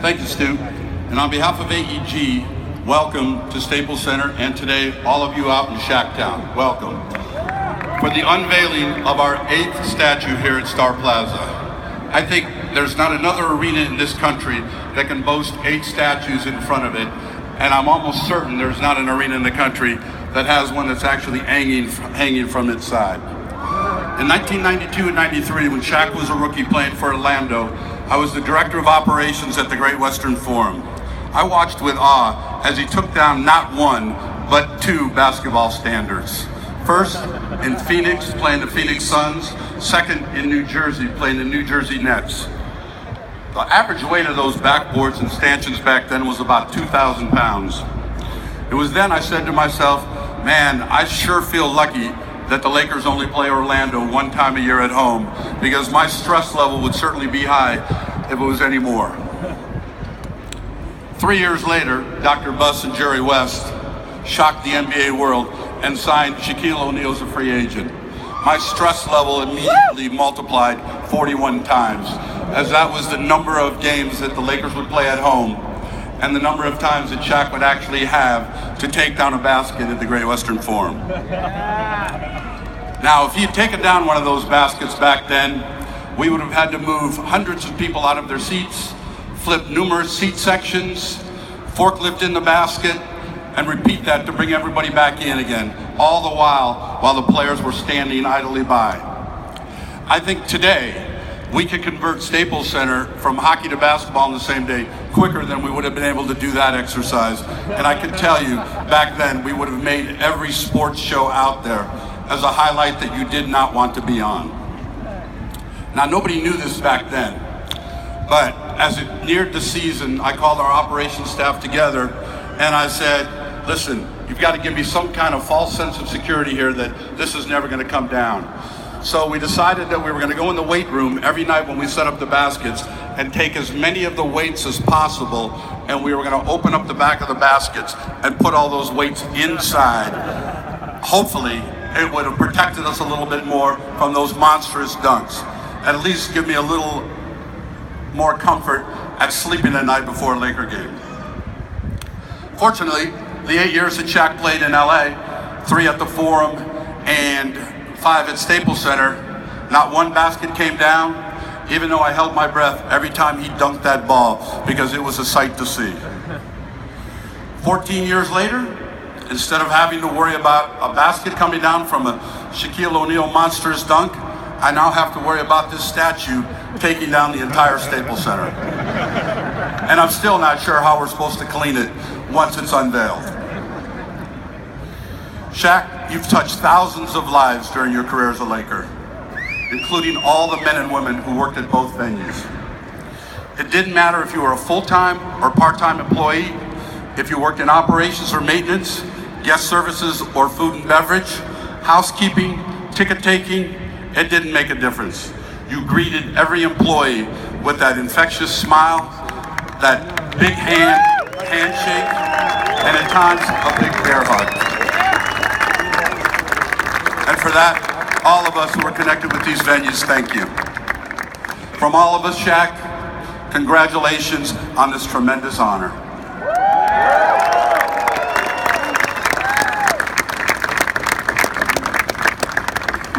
Thank you, Stu. And on behalf of AEG, welcome to Staples Center, and today, all of you out in Shacktown, welcome. For the unveiling of our 8th statue here at Star Plaza. I think there's not another arena in this country that can boast 8 statues in front of it, and I'm almost certain there's not an arena in the country that has one that's actually hanging from its side. In 1992 and 93, when Shaq was a rookie playing for Orlando, I was the director of operations at the Great Western Forum. I watched with awe as he took down not one, but 2 basketball standards. First, in Phoenix, playing the Phoenix Suns. Second, in New Jersey, playing the New Jersey Nets. The average weight of those backboards and stanchions back then was about 2,000 pounds. It was then I said to myself, man, I sure feel lucky that the Lakers only play Orlando one time a year at home, because my stress level would certainly be high if it was any more. 3 years later, Dr. Buss and Jerry West shocked the NBA world and signed Shaquille O'Neal as a free agent. My stress level immediately multiplied 41 times, as that was the number of games that the Lakers would play at home and the number of times that Shaq would actually have to take down a basket at the Great Western Forum. Now, if he had taken down one of those baskets back then, we would have had to move hundreds of people out of their seats, flip numerous seat sections, forklift in the basket, and repeat that to bring everybody back in again, all the while the players were standing idly by. I think today, we could convert Staples Center from hockey to basketball in the same day quicker than we would have been able to do that exercise. And I can tell you, back then, we would have made every sports show out there as a highlight that you did not want to be on. Now, nobody knew this back then, but as it neared the season, I called our operations staff together and I said, listen, you've got to give me some kind of false sense of security here that this is never going to come down. So we decided that we were going to go in the weight room every night when we set up the baskets and take as many of the weights as possible, and we were going to open up the back of the baskets and put all those weights inside. Hopefully, it would have protected us a little bit more from those monstrous dunks. At least give me a little more comfort at sleeping at night before a Laker game. Fortunately, the 8 years that Shaq played in LA, 3 at the Forum and 5 at Staples Center, not one basket came down, even though I held my breath every time he dunked that ball, because it was a sight to see. 14 years later, instead of having to worry about a basket coming down from a Shaquille O'Neal monstrous dunk, I now have to worry about this statue taking down the entire Staples Center. And I'm still not sure how we're supposed to clean it once it's unveiled. Shaq, you've touched thousands of lives during your career as a Laker, including all the men and women who worked at both venues. It didn't matter if you were a full-time or part-time employee, if you worked in operations or maintenance, guest services or food and beverage, housekeeping, ticket taking, it didn't make a difference. You greeted every employee with that infectious smile, that big handshake, and at times a big bear hug. And for that, all of us who are connected with these venues, thank you. From all of us, Shaq, congratulations on this tremendous honor.